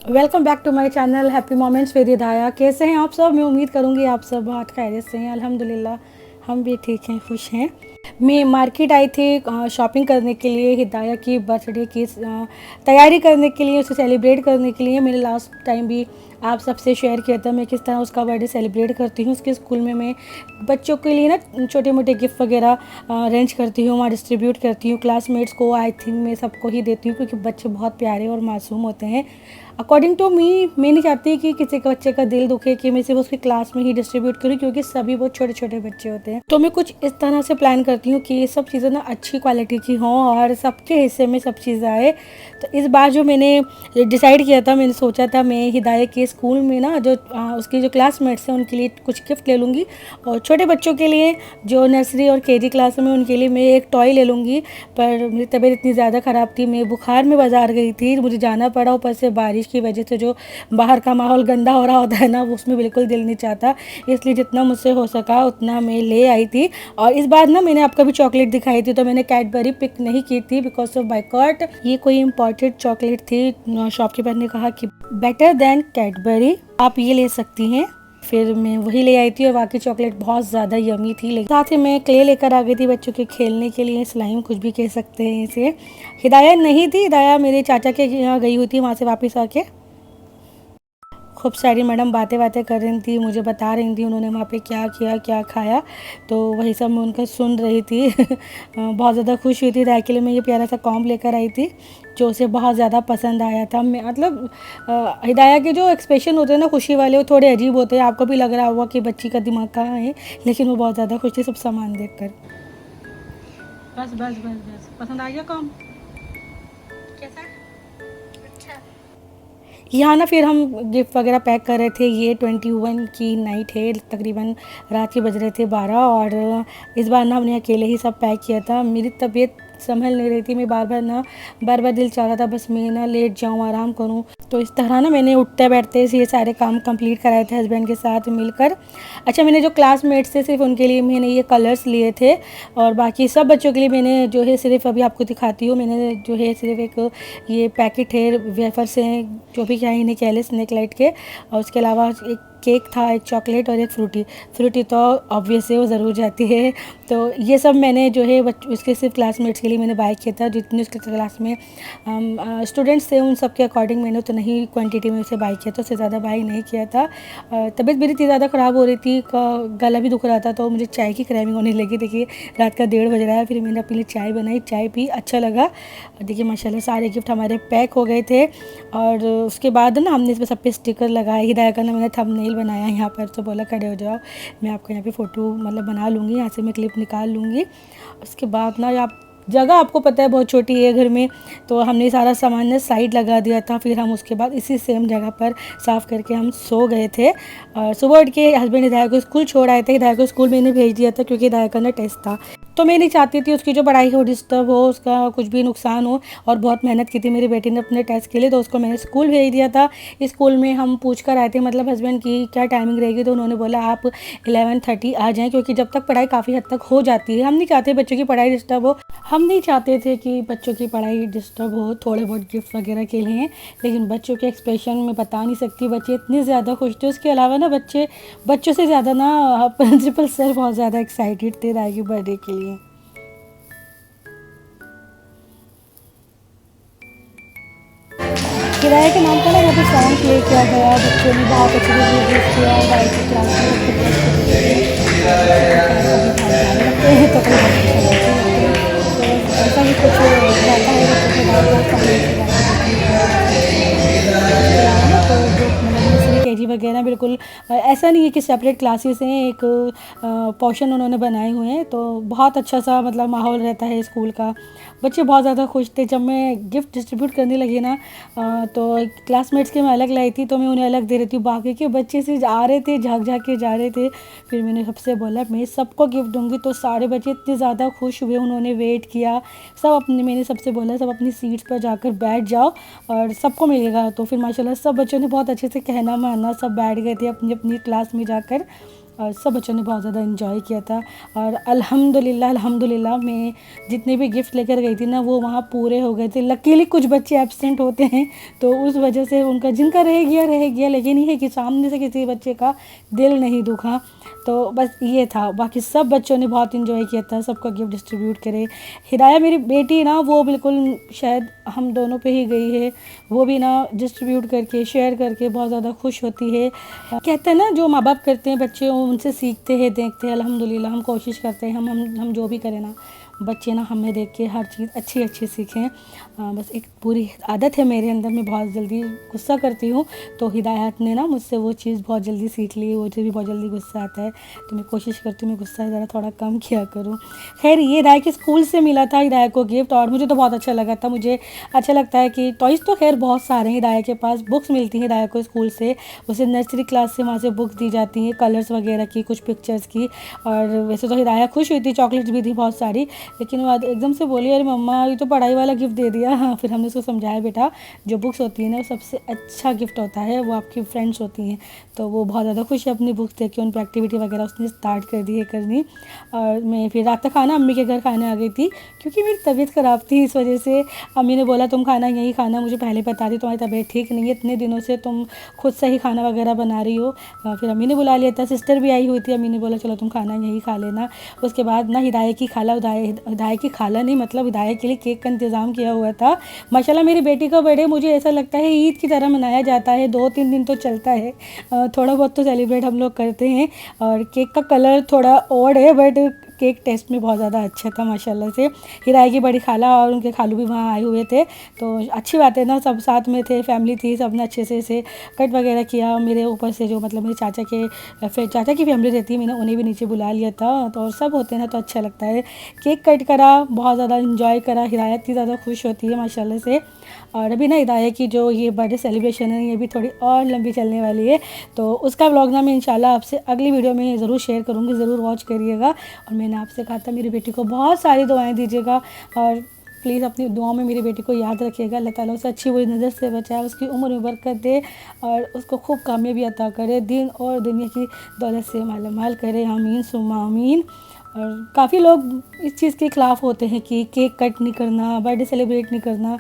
Welcome back to my channel happy moments with Hidaya. कैसे हैं आप सब? मैं उम्मीद करूंगी आप सब बहुत खैरियत से हैं। अल्हम्दुलिल्लाह हम भी ठीक हैं, खुश हैं। मैं मार्केट आई थी शॉपिंग करने के लिए, हिदाया की बर्थडे की तैयारी करने के लिए, उसे सेलिब्रेट करने के लिए। मैंने लास्ट टाइम भी आप सबसे शेयर किया था मैं किस तरह उसका बर्थडे सेलिब्रेट करती हूँ। उसके स्कूल में मैं बच्चों के लिए ना छोटे मोटे गिफ्ट वगैरह अरेंज करती हूँ, वहाँ डिस्ट्रीब्यूट करती हूँ क्लासमेट्स को। आई थिंक मैं सबको ही देती हूँ क्योंकि बच्चे बहुत प्यारे और मासूम होते हैं। अकॉर्डिंग टू मी, मैं नहीं चाहती कि किसी के बच्चे का दिल दुखे कि मैं सिर्फ उसकी क्लास में ही डिस्ट्रीब्यूट करूँ, क्योंकि सभी बहुत छोटे छोटे बच्चे होते हैं। तो मैं कुछ इस तरह से प्लान करती हूँ कि ये सब चीज़ें ना अच्छी क्वालिटी की हों और सबके हिस्से में सब चीज़ आए। तो इस बार जो मैंने डिसाइड किया था, मैंने सोचा था मैं हिदायत के स्कूल में ना जो उसके जो क्लासमेट्स हैं उनके लिए कुछ गिफ्ट ले लूँगी, और छोटे बच्चों के लिए जो नर्सरी और केजी क्लास में उनके लिए मैं एक टॉय ले लूँगी। पर मेरी तबीयत इतनी ज़्यादा ख़राब थी, मैं बुखार में बाज़ार गई थी, मुझे जाना पड़ा। ऊपर से बारिश की वजह से जो बाहर का माहौल गंदा हो रहा होता है ना, उसमें बिल्कुल दिल नहीं चाहता। इसलिए जितना मुझसे हो सका उतना मैं ले आई थी। और इस बार ना मैंने आपको भी चॉकलेट दिखाई थी, तो मैंने कैडबरी पिक नहीं की थी बिकॉज ऑफ बाइकॉट। ये कोई इम्पोर्टेड चॉकलेट थी। शॉपकीपर ने कहा कि बेटर देन कैडबरी, आप ये ले सकती हैं। फिर मैं वही ले आई थी और बाकी चॉकलेट बहुत ज़्यादा यमी थी। लेकिन साथ ही मैं क्ले लेकर आ गई थी बच्चों के खेलने के लिए, स्लाइम कुछ भी कह सकते हैं इसे। हिदाया नहीं थी, हिदाया मेरे चाचा के यहाँ गई हुई थी, वहाँ से वापस आके खूब सारी मैडम बातें बातें कर रही थी, मुझे बता रही थी उन्होंने वहाँ पे क्या किया क्या खाया। तो वही सब मैं उनका सुन रही थी। बहुत ज़्यादा खुश हुई थी। राय के लिए मैं ये प्यारा सा कॉम्ब लेकर आई थी जो उसे बहुत ज़्यादा पसंद आया था। मैं मतलब हिदाया के जो एक्सप्रेशन होते हैं ना खुशी वाले, वो थोड़े अजीब होते हैं। आपको भी लग रहा होगा कि बच्ची का दिमाग कहाँ है, लेकिन वो बहुत ज़्यादा खुश थी सब सामान देख कर। बस बस बस बस, पसंद आ गया कॉम्ब? कैसा? यहाँ ना फिर हम गिफ्ट वगैरह पैक कर रहे थे। ये 21 की नाइट है, तकरीबन रात के बज रहे थे 12, और इस बार ना हमने अकेले ही सब पैक किया था। मेरी तबीयत संभल नहीं रही थी, मैं बार बार दिल चाह रहा था बस मैं ना लेट जाऊँ, आराम करूँ। तो इस तरह ना मैंने उठते बैठते से ये सारे काम कंप्लीट कराए थे हस्बैंड के साथ मिलकर। अच्छा, मैंने जो क्लासमेट्स थे सिर्फ उनके लिए मैंने ये कलर्स लिए थे, और बाकी सब बच्चों के लिए मैंने जो है सिर्फ अभी आपको दिखाती हूँ, मैंने जो है सिर्फ एक ये पैकेट है वेफर से, जो भी क्या इन्हें कह लें स्नैक लाइट के, और उसके अलावा एक केक था, एक चॉकलेट और एक फ्रूटी तो ऑब्वियस है वो ज़रूर जाती है। तो ये सब मैंने जो है उसके सिर्फ क्लासमेट्स के लिए मैंने बाय किया था। जितने उसके क्लास में स्टूडेंट्स थे उन सब के अकॉर्डिंग मैंने तो नहीं क्वांटिटी में उसे बाय किया था, उससे ज़्यादा बाय नहीं किया था। तबीयत मेरी इतनी ज़्यादा ख़राब हो रही थी, गला भी दुख रहा था, तो मुझे चाय की क्रेविंग होने लगी। देखिए रात का 1:30 बज रहा है, फिर मैंने अपने लिए चाय बनाई, चाय पी, अच्छा लगा। देखिए माशाल्लाह सारे गिफ्ट हमारे पैक हो गए थे। और उसके बाद ना हमने इस पर सब पे स्टिकर लगाए। हिदाया का ना मैंने थंबनेल बनाया यहाँ पर, तो बोला खड़े हो जाओ, मैं आपको यहाँ पे फ़ोटो मतलब बना लूँगी, यहाँ से मैं क्लिप निकाल लूँगी। उसके बाद ना आप जगह आपको पता है बहुत छोटी है घर में, तो हमने सारा सामान ना साइड लगा दिया था। फिर हम उसके बाद इसी सेम जगह पर साफ़ करके हम सो गए थे। और सुबह उठ के हस्बैंड हिदाया को स्कूल छोड़ आए थे। हिदाया को स्कूल मैंने भेज दिया था क्योंकि हिदाया का ना टेस्ट था, तो मैं नहीं चाहती थी उसकी जो पढ़ाई हो डिस्टर्ब हो, उसका कुछ भी नुकसान हो। और बहुत मेहनत की थी मेरी बेटी ने अपने टेस्ट के लिए, तो उसको मैंने स्कूल भेज दिया था। स्कूल में हम पूछ कर आए थे मतलब हस्बैंड की क्या टाइमिंग रहेगी, तो उन्होंने बोला आप 11:30 आ जाएँ, क्योंकि जब तक पढ़ाई काफ़ी हद तक हो जाती है। हम नहीं चाहते बच्चों की पढ़ाई डिस्टर्ब हो, हम नहीं चाहते थे कि बच्चों की पढ़ाई डिस्टर्ब हो, थोड़े बहुत गिफ्ट वगैरह के लिए। लेकिन बच्चों के एक्सप्रेशन में बता नहीं सकती, बच्चे इतने ज़्यादा खुश थे। उसके अलावा ना बच्चों से ज़्यादा ना प्रिंसिपल सर बहुत ज़्यादा एक्साइटेड थे राय के बर्थडे के लिए। किराए के नाम पर ना यहाँ पे सॉन्ग प्ले किया गया, बच्चों ने बहुत अच्छे से ड्रेस किया, गाय की क्लास में बच्चे ड्रेस करते हैं तो कभी बहुत अच्छा लगता है। तो ऐसा ही कुछ रहता है बच्चों के बाद बहुत सारे ऐसी इसके अलावा ना तो जो मतलब नर्सरी केजी वगैरह बिल्कुल ऐसा नहीं है कि सेपरेट क्लासेस हैं, एक पोर्शन उन्होंने बनाए हुए हैं, तो बहुत अच्छा सा मतलब माहौल रहता है स्कूल का। बच्चे बहुत ज़्यादा खुश थे। जब मैं गिफ्ट डिस्ट्रीब्यूट करने लगी ना तो क्लासमेट्स के मैं अलग लाई थी, तो मैं उन्हें अलग दे रही थी, बाकी के बच्चे से आ रहे थे झाँक झाँक के जा रहे थे। फिर मैंने सबसे बोला मैं सबको गिफ्ट दूंगी, तो सारे बच्चे इतने ज़्यादा खुश हुए, उन्होंने वेट किया। मैंने सबसे बोला सब अपनी सीट्स पर जाकर बैठ जाओ और सबको मिलेगा। तो फिर माशाल्लाह सब बच्चों ने बहुत अच्छे से कहना माना, सब बैठ गए थे अपनी अपनी क्लास में जाकर। और सब बच्चों ने बहुत ज़्यादा इन्जॉय किया था। और अल्हम्दुलिल्लाह मैं जितने भी गिफ्ट लेकर गई थी ना वो वहाँ पूरे हो गए थे। लकीली कुछ बच्चे एब्सेंट होते हैं तो उस वजह से उनका जिनका रह गया, लेकिन ये है कि सामने से किसी बच्चे का दिल नहीं दुखा। तो बस ये था, बाकी सब बच्चों ने बहुत इन्जॉय किया था, सबको गिफ्ट डिस्ट्रीब्यूट करे। हिदाया मेरी बेटी ना वो बिल्कुल शायद हम दोनों पे ही गई है, वो भी ना डिस्ट्रीब्यूट करके शेयर करके बहुत ज़्यादा खुश होती है। कहते हैं ना जो माँ बाप करते हैं बच्चे उनसे सीखते हैं, देखते हैं। अल्हम्दुलिल्लाह हम कोशिश करते हैं, हम जो भी करें ना बच्चे ना हमें देख के हर चीज़ अच्छी सीखें। बस एक बुरी आदत है मेरे अंदर, मैं बहुत जल्दी गुस्सा करती हूँ, तो हिदायत ने ना मुझसे वो चीज़ बहुत जल्दी सीख ली, वो चीज़ भी बहुत जल्दी गुस्सा आता है, तो मैं कोशिश करती हूँ मैं गुस्सा ज़रा थोड़ा कम किया करूँ। खैर ये हिदायत के स्कूल से मिला था हिदायत को गिफ्ट, और मुझे तो बहुत अच्छा लगा था। मुझे अच्छा लगता है कि टॉयज़ तो खैर बहुत सारे हैं हिदायत के पास, बुक्स मिलती हैं हिदायत को स्कूल से, उसे नर्सरी क्लास से वहाँ से बुक्स दी जाती हैं कलर्स वगैरह की, कुछ पिक्चर्स की। और वैसे तो हिदायत खुश हुई थी, चॉकलेट्स भी थी बहुत सारी, लेकिन वो एकदम से बोली अरे मम्मा ये तो पढ़ाई वाला गिफ्ट दे दिया। हाँ, फिर हमने उसको समझाया बेटा जो बुक्स होती है ना सबसे अच्छा गिफ्ट होता है, वो आपकी फ्रेंड्स होती हैं। तो वो बहुत ज़्यादा खुश है अपनी बुक्स देख के, उन पर एक्टिविटी वगैरह उसने स्टार्ट कर दी है करनी। और मैं फिर रात का खाना अम्मी के घर खाने आ गई थी, क्योंकि मेरी तबीयत ख़राब थी, इस वजह से अम्मी ने बोला तुम खाना यहीं खाना, मुझे पहले बता दी तुम्हारी तबीयत ठीक नहीं है, इतने दिनों से तुम खुद से ही खाना वगैरह बना रही हो। फिर अम्मी ने बुला लिया था, सिस्टर भी आई हुई थी, अम्मी ने बोला चलो तुम खाना यहीं खा लेना। उसके बाद ना हिदायत की खाला, हिदायत की खाला नहीं मतलब हिदायत के लिए केक का इंतज़ाम किया हुआ था। माशाल्लाह मेरी बेटी का बर्थडे मुझे ऐसा लगता है ईद की तरह मनाया जाता है, 2-3 दिन तो चलता है, थोड़ा बहुत तो सेलिब्रेट हम लोग करते हैं। और केक का कलर थोड़ा ऑड है बट केक टेस्ट में बहुत ज़्यादा अच्छा था माशाल्लाह से। हिदायत की बड़ी खाला और उनके खालू भी वहाँ आए हुए थे, तो अच्छी बात है ना, सब साथ में थे, फैमिली थी, सब ने अच्छे से इसे कट वगैरह किया। मेरे ऊपर से जो मतलब मेरे चाचा के फिर चाचा की फैमिली रहती है, मैंने उन्हें भी नीचे बुला लिया था, तो और सब होते हैं ना तो अच्छा लगता है। केक कट करा, बहुत ज़्यादा इंजॉय करा, हिदायत की ज़्यादा खुश होती है माशाल्लाह से। और अभी ना हिदायत की जो ये बर्थडे सेलिब्रेशन है ये भी थोड़ी और लंबी चलने वाली है, तो उसका व्लॉग ना मैं इंशाल्लाह आपसे अगली वीडियो में ज़रूर शेयर करूँगी, ज़रूर वॉच करिएगा। और मैंने आपसे कहा था मेरी बेटी को बहुत सारी दुआएं दीजिएगा, और प्लीज़ अपनी दुआओं में मेरी बेटी को याद रखिएगा। अल्लाह ताला उसे अच्छी बुरी नज़र से बचाए, उसकी उम्र में बरकत दे और उसको खूब कामयाबी अता करे, दिन और दुनिया की दौलत से मालामाल करे, आमीन सुम्मा आमीन। और काफ़ी लोग इस चीज़ के ख़िलाफ़ होते हैं कि केक कट नहीं करना, बर्थडे सेलिब्रेट नहीं करना।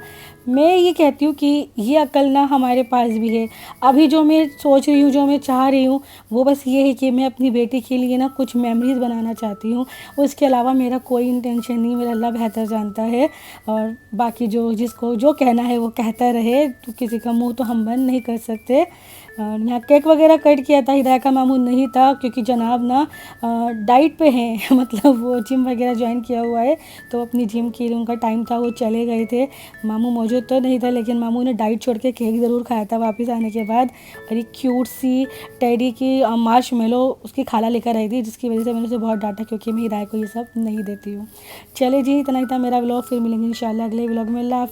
मैं ये कहती हूँ कि ये अक्ल ना हमारे पास भी है। अभी जो मैं सोच रही हूँ, जो मैं चाह रही हूँ वो बस ये है कि मैं अपनी बेटी के लिए ना कुछ मेमोरीज़ बनाना चाहती हूँ, उसके अलावा मेरा कोई इंटेंशन नहीं, मेरा अल्लाह बेहतर जानता है। और बाकी जो जिसको जो कहना है वो कहता रहे, तो किसी का मुँह तो हम बंद नहीं कर सकते। यहाँ केक वगैरह कट किया था, हिदायत का मामू नहीं था क्योंकि जनाब ना डाइट पे हैं मतलब वो जिम वगैरह ज्वाइन किया हुआ है, तो अपनी जिम के लिए उनका टाइम था, वो चले गए थे। मामू मौजूद तो नहीं था, लेकिन मामू ने डाइट छोड़ के केक ज़रूर खाया था वापस आने के बाद। और एक क्यूट सी टेडी की मार्शमेलो उसकी खाला लेकर आई थी, जिसकी वजह से मैंने उसे बहुत डांटा क्योंकि मैं हिदायत को ये सब नहीं देती हूँ। चले जी, इतना ही था मेरा व्लॉग, फिर मिलेंगे इंशाल्लाह अगले व्लॉग में। अल्लाह हाफ़िज़।